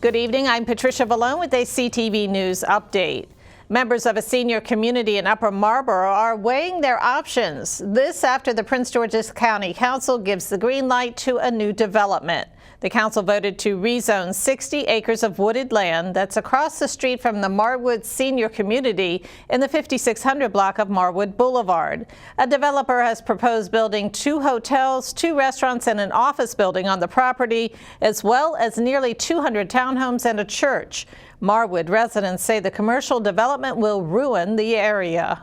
Good evening. I'm Patricia Vallone with a CTV News update. Members of a senior community in Upper Marlboro are weighing their options. This after the Prince George's County Council gives the green light to a new development. The council voted to rezone 60 acres of wooded land that's across the street from the Marwood Senior Community in the 5600 block of Marwood Boulevard. A developer has proposed building 2 hotels, 2 restaurants, and an office building on the property, as well as nearly 200 townhomes and a church. Marwood residents say the commercial development will ruin the area.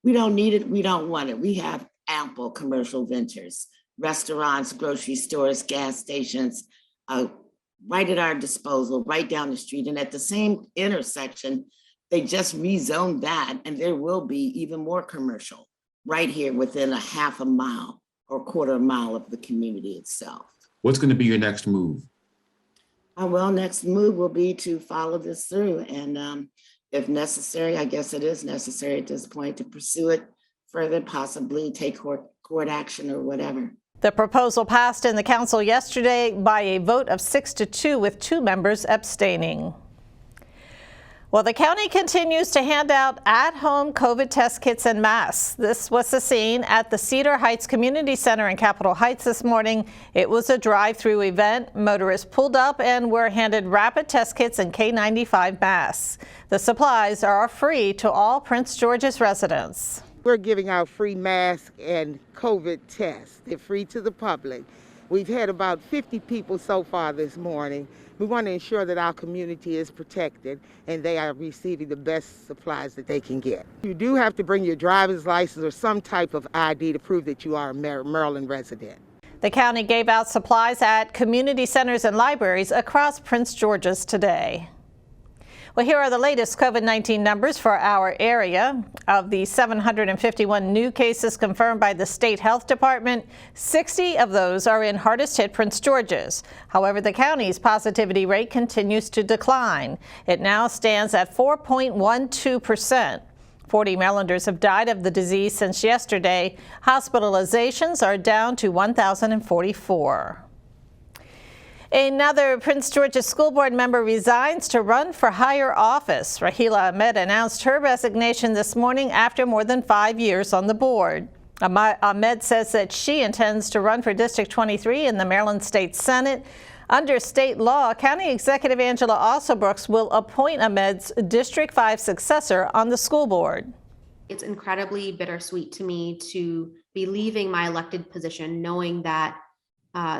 We don't need it. We don't want it. We have ample commercial ventures. Restaurants, grocery stores, gas stations, right at our disposal, right down the street. And at the same intersection, they just rezoned that, and there will be even more commercial right here within a half a mile or quarter mile of the community itself. What's going to be your next move? Well, next move will be to follow this through. And if necessary, I guess it is necessary at this point to pursue it further, possibly take court action or whatever. The proposal passed in the council yesterday by a vote of 6-2 with 2 members abstaining. Well, the county continues to hand out at-home COVID test kits and masks. This was the scene at the Cedar Heights Community Center in Capitol Heights this morning. It was a drive-through event. Motorists pulled up and were handed rapid test kits and K95 masks. The supplies are free to all Prince George's residents. We're giving out free masks and COVID tests. They're free to the public. We've had about 50 people so far this morning. We want to ensure that our community is protected and they are receiving the best supplies that they can get. You do have to bring your driver's license or some type of ID to prove that you are a Maryland resident. The county gave out supplies at community centers and libraries across Prince George's today. Well, here are the latest COVID-19 numbers for our area. Of the 751 new cases confirmed by the state health department, 60 of those are in hardest hit Prince George's. However, the county's positivity rate continues to decline. It now stands at 4.12%. 40 Marylanders have died of the disease since yesterday. Hospitalizations are down to 1,044. Another Prince George's School Board member resigns to run for higher office. Rahila Ahmed announced her resignation this morning after more than 5 years on the board. Ahmed says that she intends to run for District 23 in the Maryland State Senate. Under state law, County Executive Angela Alsobrooks will appoint Ahmed's District 5 successor on the school board. It's incredibly bittersweet to me to be leaving my elected position knowing that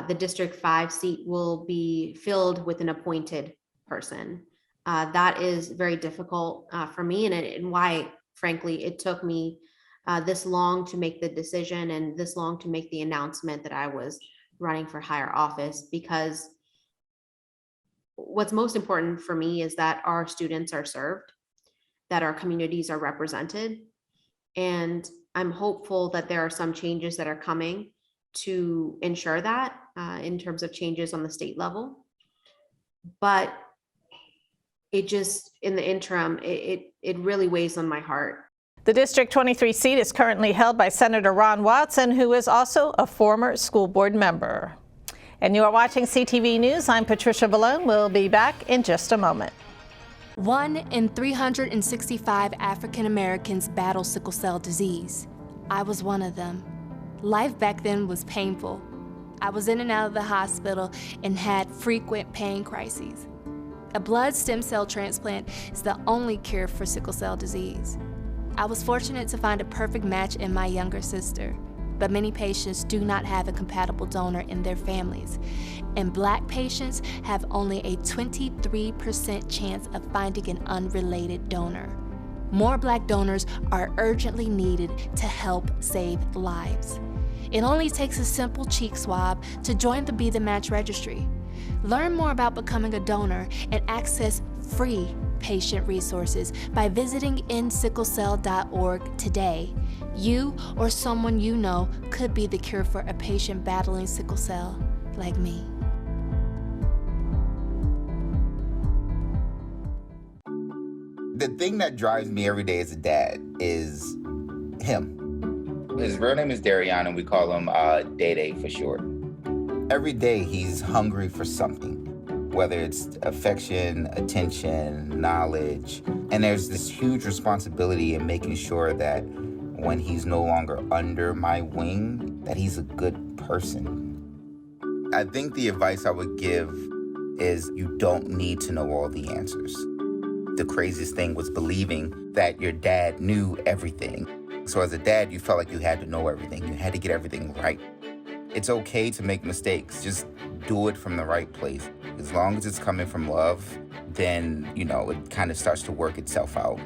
the District 5 seat will be filled with an appointed person. That is very difficult for me and why, frankly, it took me this long to make the decision and this long to make the announcement that I was running for higher office, because what's most important for me is that our students are served, that our communities are represented, and I'm hopeful that there are some changes that are coming to ensure that in terms of changes on the state level. But it just, in the interim, it really weighs on my heart. The District 23 seat is currently held by Senator Ron Watson, who is also a former school board member. And you are watching CTV News. I'm Patricia Vallone. We'll be back in just a moment. 1 in 365 African Americans battle sickle cell disease. I was one of them. Life back then was painful. I was in and out of the hospital and had frequent pain crises. A blood stem cell transplant is the only cure for sickle cell disease. I was fortunate to find a perfect match in my younger sister, but many patients do not have a compatible donor in their families, and Black patients have only a 23% chance of finding an unrelated donor. More Black donors are urgently needed to help save lives. It only takes a simple cheek swab to join the Be the Match registry. Learn more about becoming a donor and access free patient resources by visiting endsicklecell.org today. You or someone you know could be the cure for a patient battling sickle cell, like me. The thing that drives me every day as a dad is him. His real name is Darian, and we call him Day Day for short. Every day he's hungry for something. whether it's affection, attention, knowledge. And there's this huge responsibility in making sure that when he's no longer under my wing, that he's a good person. I think the advice I would give is you don't need to know all the answers. The craziest thing was believing that your dad knew everything. So as a dad, you felt like you had to know everything. You had to get everything right. It's okay to make mistakes. Just do it from the right place. As long as it's coming from love, then, it kind of starts to work itself out.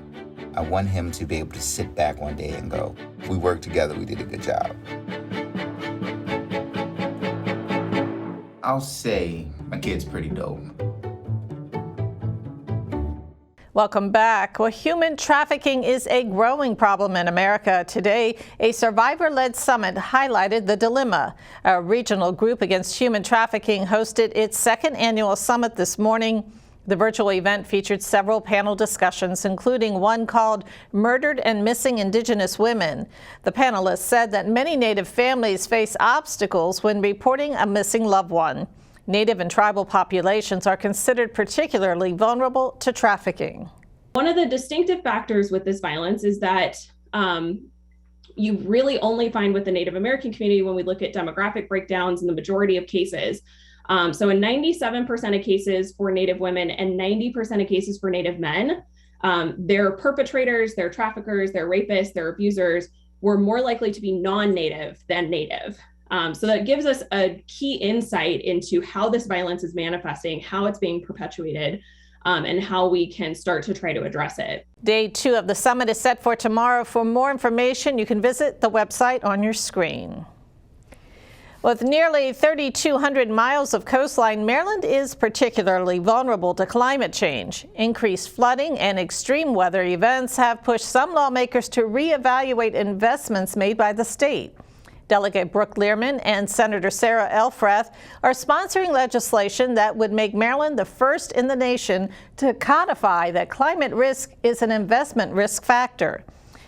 I want him to be able to sit back one day and go, we worked together, we did a good job. I'll say my kid's pretty dope. Welcome back. Well, human trafficking is a growing problem in America. Today, a survivor-led summit highlighted the dilemma. A regional group against human trafficking hosted its second annual summit this morning. The virtual event featured several panel discussions, including one called Murdered and Missing Indigenous Women. The panelists said that many Native families face obstacles when reporting a missing loved one. Native and tribal populations are considered particularly vulnerable to trafficking. One of the distinctive factors with this violence is that you really only find with the Native American community when we look at demographic breakdowns in the majority of cases. So in 97% of cases for Native women and 90% of cases for Native men, their perpetrators, their traffickers, their rapists, their abusers were more likely to be non-Native than Native. So that gives us a key insight into how this violence is manifesting, how it's being perpetuated, and how we can start to try to address it. Day 2 of the summit is set for tomorrow. For more information, you can visit the website on your screen. With nearly 3,200 miles of coastline, Maryland is particularly vulnerable to climate change. Increased flooding and extreme weather events have pushed some lawmakers to reevaluate investments made by the state. Delegate Brooke Learman and Senator Sarah Elfrath are sponsoring legislation that would make Maryland the first in the nation to codify that climate risk is an investment risk factor.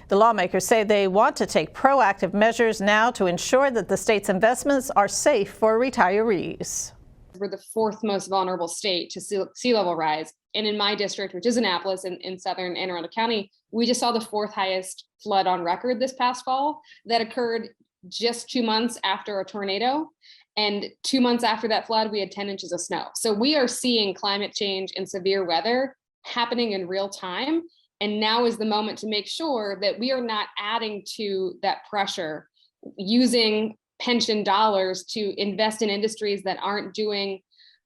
The lawmakers say they want to take proactive measures now to ensure that the state's investments are safe for retirees. We're the fourth most vulnerable state to sea level rise. And in my district, which is Annapolis in southern Anne Arundel County, we just saw the fourth highest flood on record this past fall that occurred just 2 months after a tornado. And 2 months after that flood, we had 10 inches of snow. So we are seeing climate change and severe weather happening in real time. And now is the moment to make sure that we are not adding to that pressure using pension dollars to invest in industries that aren't doing,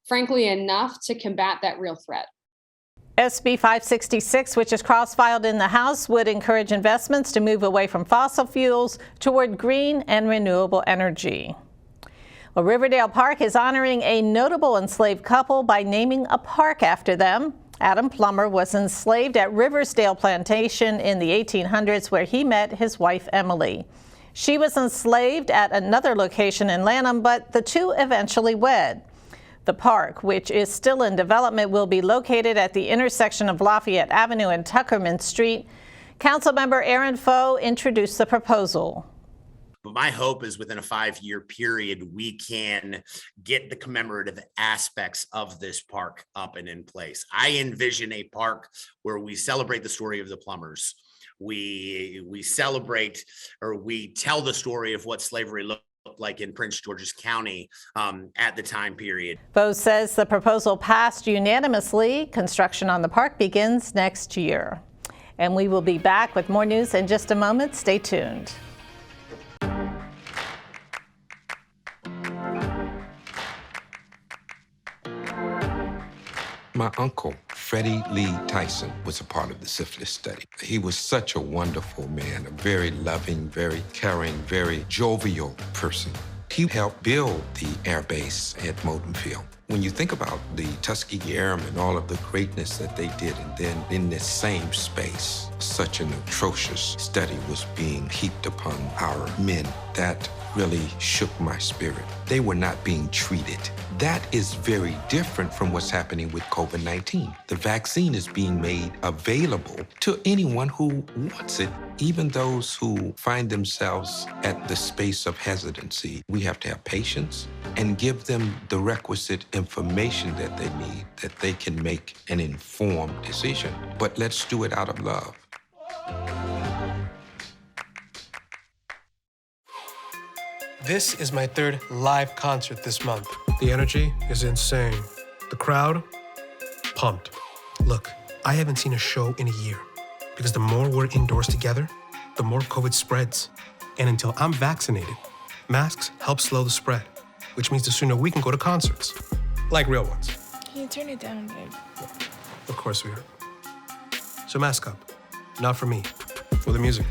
frankly, enough to combat that real threat. SB 566, which is cross-filed in the House, would encourage investments to move away from fossil fuels toward green and renewable energy. Well, Riverdale Park is honoring a notable enslaved couple by naming a park after them. Adam Plummer was enslaved at Riversdale Plantation in the 1800s, where he met his wife, Emily. She was enslaved at another location in Lanham, but the two eventually wed. The park, which is still in development, will be located at the intersection of Lafayette Avenue and Tuckerman Street. Councilmember Aaron Foe introduced the proposal. But my hope is within a 5-year period, we can get the commemorative aspects of this park up and in place. I envision a park where we celebrate the story of the Plumbers. We celebrate, or we tell the story of what slavery looked like in Prince George's County at the time period. Foe says the proposal passed unanimously. Construction on the park begins next year. And we will be back with more news in just a moment. Stay tuned. My uncle, Freddie Lee Tyson, was a part of the syphilis study. He was such a wonderful man, a very loving, very caring, very jovial person. He helped build the air base at Moultonfield. When you think about the Tuskegee Airmen and all of the greatness that they did, and then in this same space, such an atrocious study was being heaped upon our men, that really shook my spirit. They were not being treated. That is very different from what's happening with COVID-19. The vaccine is being made available to anyone who wants it, even those who find themselves at the space of hesitancy. We have to have patience and give them the requisite information that they need, that they can make an informed decision. But let's do it out of love. This is my third live concert this month. The energy is insane. The crowd, pumped. Look, I haven't seen a show in a year because the more we're indoors together, the more COVID spreads. And until I'm vaccinated, masks help slow the spread, which means the sooner we can go to concerts, like real ones. Can you turn it down, babe? Of course we are. So mask up, not for me, for the music.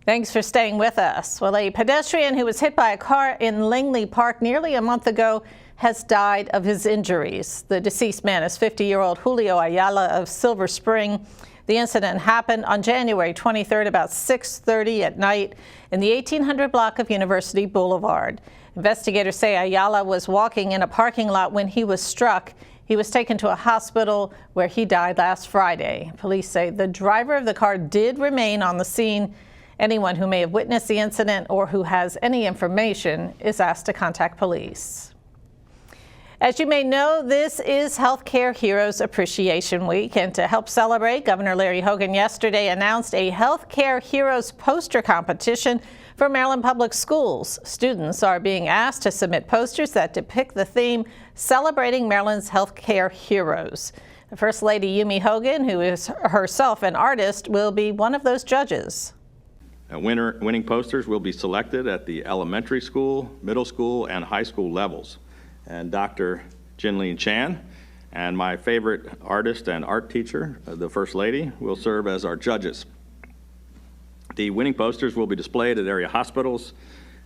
Thanks for staying with us. Well, a pedestrian who was hit by a car in Langley Park nearly a month ago has died of his injuries. The deceased man is 50-year-old Julio Ayala of Silver Spring. The incident happened on January 23rd about 6:30 at night in the 1800 block of University Boulevard. Investigators say Ayala was walking in a parking lot when he was struck. He was taken to a hospital where he died last Friday. Police say the driver of the car did remain on the scene. Anyone who may have witnessed the incident or who has any information is asked to contact police. As you may know, this is Healthcare Heroes Appreciation Week, and to help celebrate, Governor Larry Hogan yesterday announced a Healthcare Heroes poster competition for Maryland Public Schools. Students are being asked to submit posters that depict the theme celebrating Maryland's healthcare heroes. The First Lady Yumi Hogan, who is herself an artist, will be one of those judges. Winning posters will be selected at the elementary school, middle school, and high school levels. And Dr. Jinlene Chan and my favorite artist and art teacher, the First Lady, will serve as our judges. The winning posters will be displayed at area hospitals,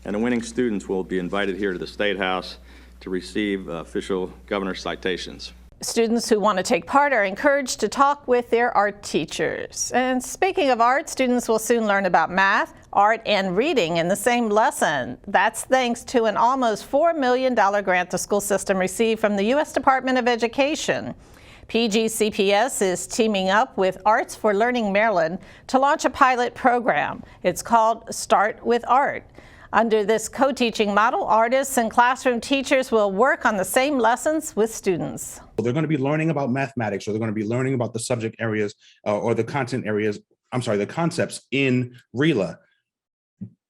and the winning students will be invited here to the State House to receive official governor's citations. Students who want to take part are encouraged to talk with their art teachers. And speaking of art, students will soon learn about math, art, and reading in the same lesson. That's thanks to an almost $4 million grant the school system received from the U.S. Department of Education. PGCPS is teaming up with Arts for Learning Maryland to launch a pilot program. It's called Start with Art. Under this co-teaching model, artists and classroom teachers will work on the same lessons with students. They're going to be learning about mathematics, or they're going to be learning about the subject areas or the content areas, the concepts in RELA,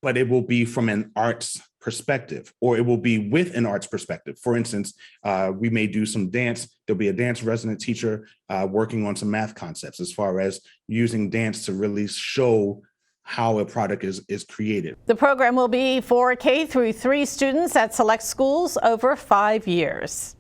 but it will be from an arts perspective, or it will be with an arts perspective. For instance, we may do some dance. There'll be a dance resident teacher working on some math concepts as far as using dance to really show how a product is created. The program will be for K through 3 students at select schools over 5 years.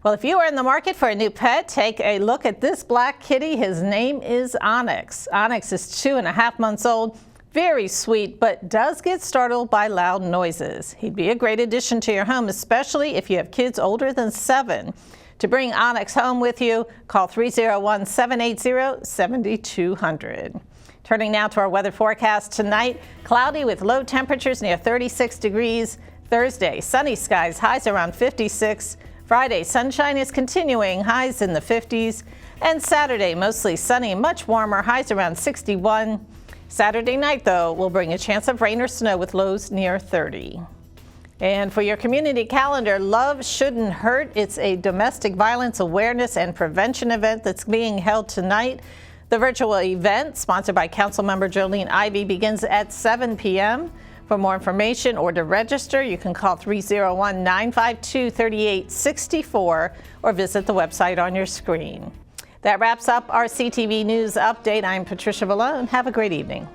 Well, if you are in the market for a new pet, take a look at this black kitty. His name is Onyx. Onyx is 2.5 months old, very sweet, but does get startled by loud noises. He'd be a great addition to your home, especially if you have kids older than 7. To bring Onyx home with you, call 301-780-7200. Turning now to our weather forecast tonight, cloudy with low temperatures near 36 degrees. Thursday, sunny skies, highs around 56. Friday, sunshine is continuing, highs in the 50s. And Saturday, mostly sunny, much warmer, highs around 61. Saturday night, though, will bring a chance of rain or snow with lows near 30. And for your community calendar, Love Shouldn't Hurt. It's a domestic violence awareness and prevention event that's being held tonight. The virtual event, sponsored by Councilmember Jolene Ivey, begins at 7 p.m. For more information or to register, you can call 301-952-3864 or visit the website on your screen. That wraps up our CTV News Update. I'm Patricia Vallone. Have a great evening.